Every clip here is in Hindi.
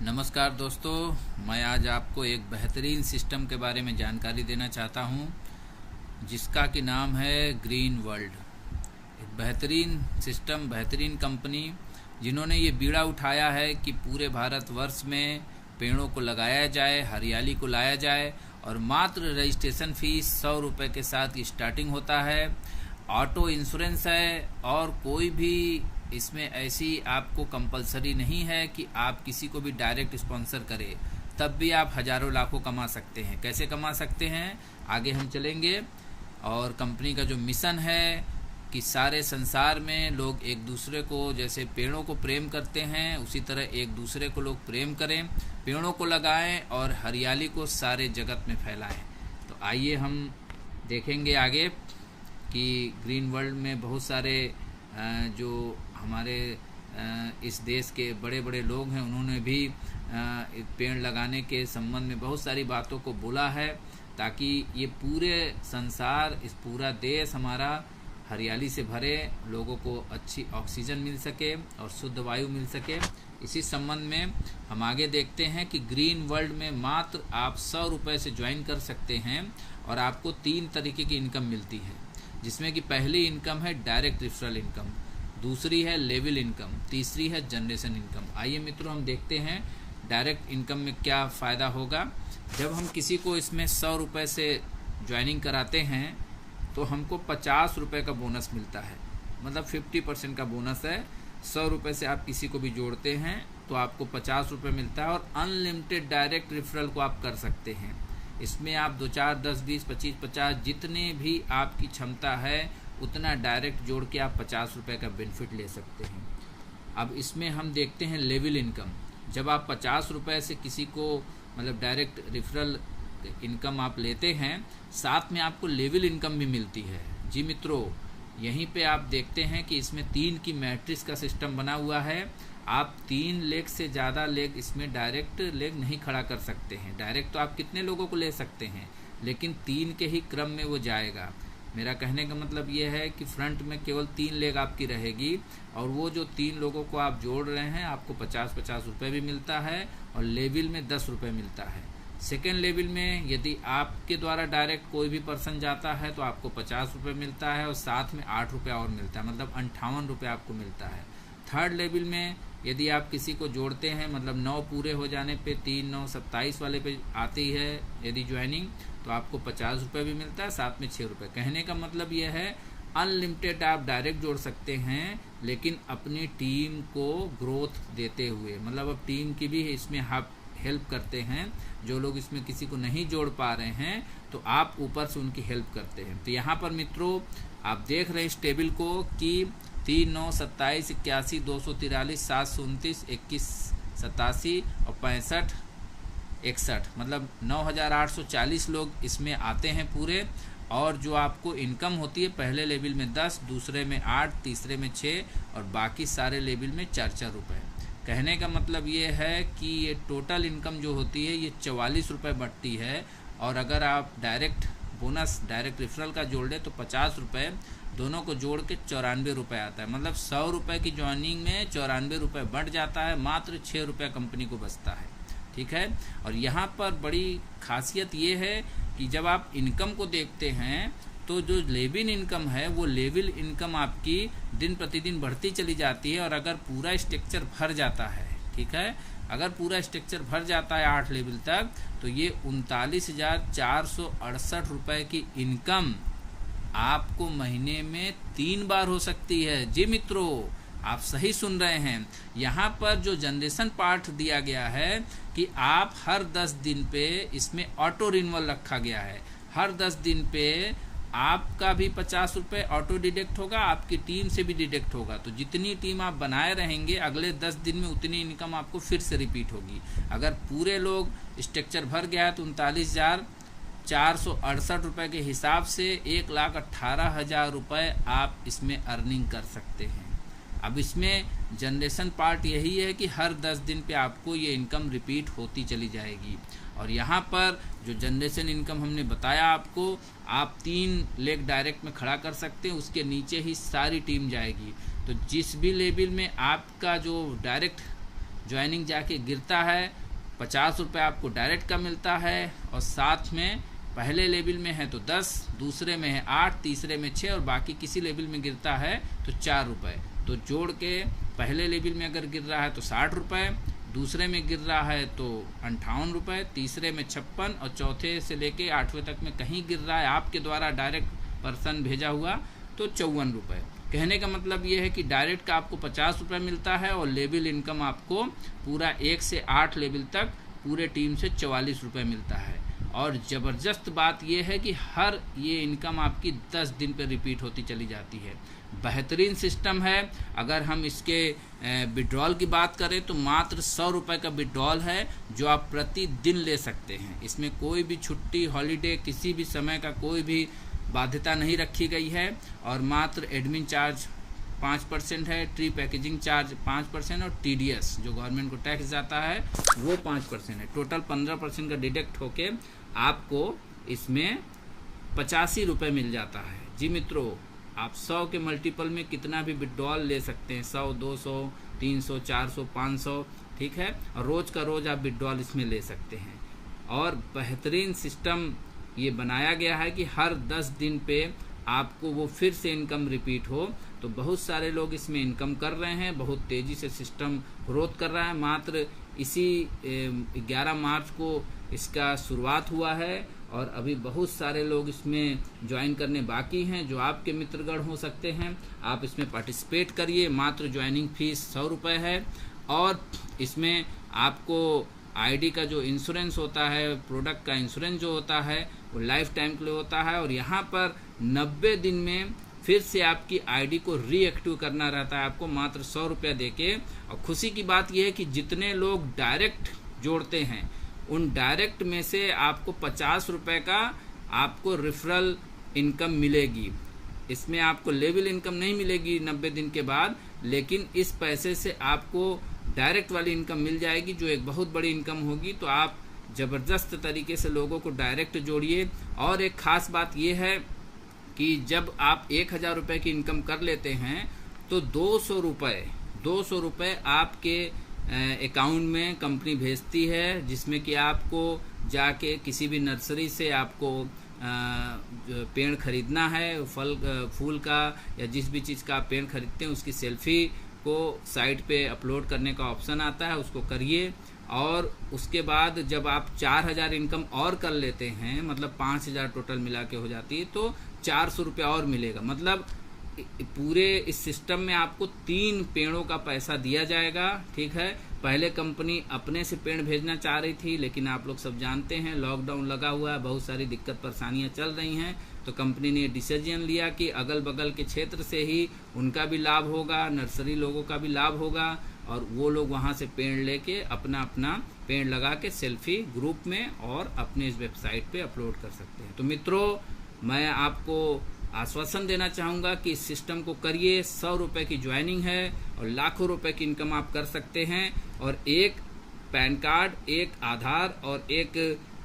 नमस्कार दोस्तों, मैं आज आपको एक बेहतरीन सिस्टम के बारे में जानकारी देना चाहता हूं, जिसका कि नाम है ग्रीन वर्ल्ड। एक बेहतरीन सिस्टम, बेहतरीन कंपनी, जिन्होंने ये बीड़ा उठाया है कि पूरे भारतवर्ष में पेड़ों को लगाया जाए, हरियाली को लाया जाए और मात्र रजिस्ट्रेशन फीस 100 रुपये के साथ स्टार्टिंग होता है। ऑटो इंश्योरेंस है और कोई भी इसमें ऐसी आपको कंपलसरी नहीं है कि आप किसी को भी डायरेक्ट स्पॉन्सर करें, तब भी आप हजारों लाखों कमा सकते हैं। कैसे कमा सकते हैं, आगे हम चलेंगे। और कंपनी का जो मिशन है कि सारे संसार में लोग एक दूसरे को, जैसे पेड़ों को प्रेम करते हैं, उसी तरह एक दूसरे को लोग प्रेम करें, पेड़ों को लगाएं और हरियाली को सारे जगत में फैलाएं। तो आइए हम देखेंगे आगे कि ग्रीन वर्ल्ड में बहुत सारे जो हमारे इस देश के बड़े बड़े लोग हैं, उन्होंने भी पेड़ लगाने के संबंध में बहुत सारी बातों को बोला है, ताकि ये पूरे संसार, इस पूरा देश हमारा हरियाली से भरे, लोगों को अच्छी ऑक्सीजन मिल सके और शुद्ध वायु मिल सके। इसी संबंध में हम आगे देखते हैं कि ग्रीन वर्ल्ड में मात्र आप 100 रुपये से ज्वाइन कर सकते हैं और आपको 3 तरीके की इनकम मिलती है, जिसमें कि पहली इनकम है डायरेक्ट रेफरल इनकम, दूसरी है लेवल इनकम, तीसरी है जनरेशन इनकम। आइए मित्रों, हम देखते हैं डायरेक्ट इनकम में क्या फ़ायदा होगा। जब हम किसी को इसमें 100 रुपये से ज्वाइनिंग कराते हैं तो हमको 50 रुपये का बोनस मिलता है, मतलब 50% का बोनस है। 100 रुपये से आप किसी को भी जोड़ते हैं तो आपको 50 रुपये मिलता है और अनलिमिटेड डायरेक्ट रेफरल को आप कर सकते हैं। इसमें आप 2, 4, 10, 20, 25, 50 जितने भी आपकी क्षमता है उतना डायरेक्ट जोड़ के आप 50 रुपये का बेनिफिट ले सकते हैं। अब इसमें हम देखते हैं लेवल इनकम। जब आप 50 रुपये से किसी को, मतलब डायरेक्ट रेफरल इनकम आप लेते हैं, साथ में आपको लेवल इनकम भी मिलती है। जी मित्रों, यहीं पे आप देखते हैं कि इसमें 3 की मैट्रिक्स का सिस्टम बना हुआ है। आप 3 लेग से ज़्यादा लेग इसमें डायरेक्ट लेग नहीं खड़ा कर सकते हैं। डायरेक्ट तो आप कितने लोगों को ले सकते हैं, लेकिन 3 के ही क्रम में वो जाएगा। मेरा कहने का मतलब ये है कि फ्रंट में केवल 3 लेग आपकी रहेगी और वो जो 3 लोगों को आप जोड़ रहे हैं, आपको 50-50 रुपये भी मिलता है और लेवल में 10 रुपये मिलता है। सेकेंड लेवल में यदि आपके द्वारा डायरेक्ट कोई भी पर्सन जाता है तो आपको 50 रुपये मिलता है और साथ में 8 रुपये और मिलता है, मतलब 58 रुपये आपको मिलता है। थर्ड लेवल में यदि आप किसी को जोड़ते हैं, मतलब 9 पूरे हो जाने पे 3, 9, 27 वाले पे आती है यदि ज्वाइनिंग, तो आपको 50 रुपये भी मिलता है, साथ में 6 रुपये। कहने का मतलब ये है अनलिमिटेड आप डायरेक्ट जोड़ सकते हैं, लेकिन अपनी टीम को ग्रोथ देते हुए, मतलब अब टीम की भी इसमें आप हेल्प करते हैं। जो लोग इसमें किसी को नहीं जोड़ पा रहे हैं तो आप ऊपर से उनकी हेल्प करते हैं। तो यहाँ पर मित्रों आप देख रहे हैं इस टेबल को कि 3, 9, 27, 81, 243, 729, 21, 87 और 65, 61, मतलब 9840 लोग इसमें आते हैं पूरे। और जो आपको इनकम होती है, पहले लेवल में 10, दूसरे में 8, तीसरे में 6 और बाकी सारे लेवल में 4-4 रुपये। कहने का मतलब ये है कि ये टोटल इनकम जो होती है ये 44 रुपये बढ़ती है। और अगर आप डायरेक्ट बोनस, डायरेक्ट रेफरल का जोड़ लें तो 50 रुपये, दोनों को जोड़ के 94 रुपये आता है। मतलब 100 रुपये की ज्वाइनिंग में 94 रुपये बढ़ जाता है, मात्र 6 रुपये कंपनी को बचता है। ठीक है। और यहाँ पर बड़ी खासियत ये है कि जब आप इनकम को देखते हैं तो जो लेवल इनकम है वो लेवल इनकम आपकी दिन प्रतिदिन बढ़ती चली जाती है। और अगर पूरा स्ट्रक्चर भर जाता है, ठीक है, अगर पूरा स्ट्रक्चर भर जाता है 8 लेवल तक, तो ये 39,468 रुपये की इनकम आपको महीने में 3 बार हो सकती है। जी मित्रों, आप सही सुन रहे हैं। यहाँ पर जो जनरेशन पार्ट दिया गया है कि आप हर 10 दिन पे इसमें ऑटो रिन्यूअल रखा गया है। हर 10 दिन पे आपका भी 50 रुपये ऑटो डिडक्ट होगा, आपकी टीम से भी डिडक्ट होगा। तो जितनी टीम आप बनाए रहेंगे, अगले 10 दिन में उतनी इनकम आपको फिर से रिपीट होगी। अगर पूरे लोग स्ट्रक्चर भर गया है तो 39,468 रुपये के हिसाब से 1,18,000 रुपये आप इसमें अर्निंग कर सकते हैं। अब इसमें जनरेशन पार्ट यही है कि हर 10 दिन पे आपको ये इनकम रिपीट होती चली जाएगी। और यहाँ पर जो जनरेशन इनकम हमने बताया आपको, आप 3 लेग डायरेक्ट में खड़ा कर सकते हैं, उसके नीचे ही सारी टीम जाएगी। तो जिस भी लेवल में आपका जो डायरेक्ट ज्वाइनिंग जाके गिरता है, 50 रुपये आपको डायरेक्ट का मिलता है, और साथ में पहले लेवल में है तो 10, दूसरे में है 8, तीसरे में 6 और बाकी किसी लेवल में गिरता है तो 4 रुपये। तो जोड़ के पहले लेवल में अगर गिर रहा है तो 60 रुपये, दूसरे में गिर रहा है तो 58 रुपये, तीसरे में 56 और चौथे से लेके 8वें तक में कहीं गिर रहा है आपके द्वारा डायरेक्ट पर्सन भेजा हुआ तो 54 रुपये। कहने का मतलब ये है कि डायरेक्ट का आपको 50 रुपये मिलता है और लेवल इनकम आपको पूरा 1 से 8 लेवल तक पूरे टीम से 44 रुपये मिलता है। और ज़बरदस्त बात यह है कि हर ये इनकम आपकी 10 दिन पर रिपीट होती चली जाती है। बेहतरीन सिस्टम है। अगर हम इसके विड्रॉल की बात करें तो मात्र 100 रुपये का विड्रॉल है जो आप प्रतिदिन ले सकते हैं। इसमें कोई भी छुट्टी, हॉलीडे, किसी भी समय का कोई भी बाध्यता नहीं रखी गई है। और मात्र एडमिन चार्ज 5% है, ट्री पैकेजिंग चार्ज 5% और TDS जो गवर्नमेंट को टैक्स जाता है वो 5% है। टोटल 15% का डिडक्ट होके आपको इसमें 85 रुपये मिल जाता है। जी मित्रों, आप 100 के मल्टीपल में कितना भी विड्रॉल ले सकते हैं, 100, 200, 300, 400, 500, ठीक है। और रोज़ का रोज़ आप विड्रॉल इसमें ले सकते हैं। और बेहतरीन सिस्टम ये बनाया गया है कि हर 10 दिन पे आपको वो फिर से इनकम रिपीट हो। तो बहुत सारे लोग इसमें इनकम कर रहे हैं, बहुत तेज़ी से सिस्टम ग्रोथ कर रहा है। मात्र इसी 11 मार्च को इसका शुरुआत हुआ है और अभी बहुत सारे लोग इसमें ज्वाइन करने बाकी हैं जो आपके मित्रगण हो सकते हैं। आप इसमें पार्टिसिपेट करिए। मात्र ज्वाइनिंग फीस 100 रुपये है और इसमें आपको आईडी का जो इंश्योरेंस होता है, प्रोडक्ट का इंश्योरेंस जो होता है वो लाइफ टाइम के लिए होता है। और यहाँ पर 90 दिन में फिर से आपकी आईडी को रीएक्टिव करना रहता है आपको मात्र 100 रुपया देके। और खुशी की बात यह है कि जितने लोग डायरेक्ट जोड़ते हैं उन डायरेक्ट में से आपको 50 रुपये का आपको रेफरल इनकम मिलेगी। इसमें आपको लेवल इनकम नहीं मिलेगी 90 दिन के बाद, लेकिन इस पैसे से आपको डायरेक्ट वाली इनकम मिल जाएगी जो एक बहुत बड़ी इनकम होगी। तो आप ज़बरदस्त तरीके से लोगों को डायरेक्ट जोड़िए। और एक ख़ास बात यह है कि जब आप 1000 रुपये की इनकम कर लेते हैं तो 200 रुपये आपके अकाउंट में कंपनी भेजती है, जिसमें कि आपको जाके किसी भी नर्सरी से आपको पेड़ खरीदना है, फूल का या जिस भी चीज़ का आप पेड़ खरीदते हैं उसकी सेल्फी को साइट पे अपलोड करने का ऑप्शन आता है, उसको करिए। और उसके बाद जब आप 4000 इनकम और कर लेते हैं, मतलब 5000 टोटल मिला के हो जाती है, तो 400 रुपये और मिलेगा। मतलब पूरे इस सिस्टम में आपको 3 पेड़ों का पैसा दिया जाएगा, ठीक है। पहले कंपनी अपने से पेड़ भेजना चाह रही थी, लेकिन आप लोग सब जानते हैं लॉकडाउन लगा हुआ है, बहुत सारी दिक्कत परेशानियां चल रही हैं। तो कंपनी ने डिसीजन लिया कि अगल बगल के क्षेत्र से ही उनका भी लाभ होगा, नर्सरी लोगों का भी लाभ होगा और वो लोग वहाँ से पेड़ लेके अपना अपना पेड़ लगा के सेल्फी ग्रुप में और अपने इस वेबसाइट पे अपलोड कर सकते हैं। तो मित्रों, मैं आपको आश्वासन देना चाहूँगा कि इस सिस्टम को करिए। 100 रुपये की ज्वाइनिंग है और लाखों रुपए की इनकम आप कर सकते हैं। और एक पैन कार्ड, एक आधार और एक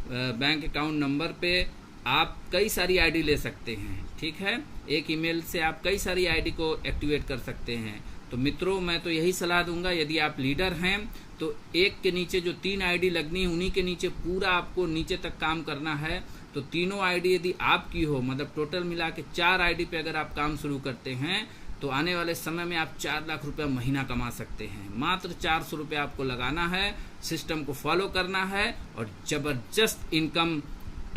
बैंक अकाउंट नंबर पे आप कई सारी आईडी ले सकते हैं, ठीक है। एक ईमेल से आप कई सारी आईडी को एक्टिवेट कर सकते हैं। तो मित्रों, मैं तो यही सलाह दूंगा, यदि आप लीडर हैं तो एक के नीचे जो 3 आईडी लगनी है उन्हीं के नीचे पूरा आपको नीचे तक काम करना है। तो तीनों आईडी यदि आपकी हो, मतलब टोटल मिला के 4 आईडी पे अगर आप काम शुरू करते हैं तो आने वाले समय में आप 4 लाख रुपया महीना कमा सकते हैं। मात्र 400 रुपये आपको लगाना है, सिस्टम को फॉलो करना है और जबरदस्त इनकम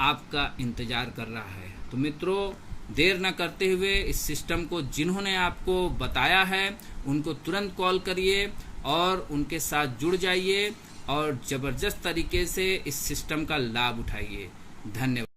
आपका इंतजार कर रहा है। तो मित्रों, देर न करते हुए इस सिस्टम को जिन्होंने आपको बताया है उनको तुरंत कॉल करिए और उनके साथ जुड़ जाइए और जबरदस्त तरीके से इस सिस्टम का लाभ उठाइए। धन्यवाद।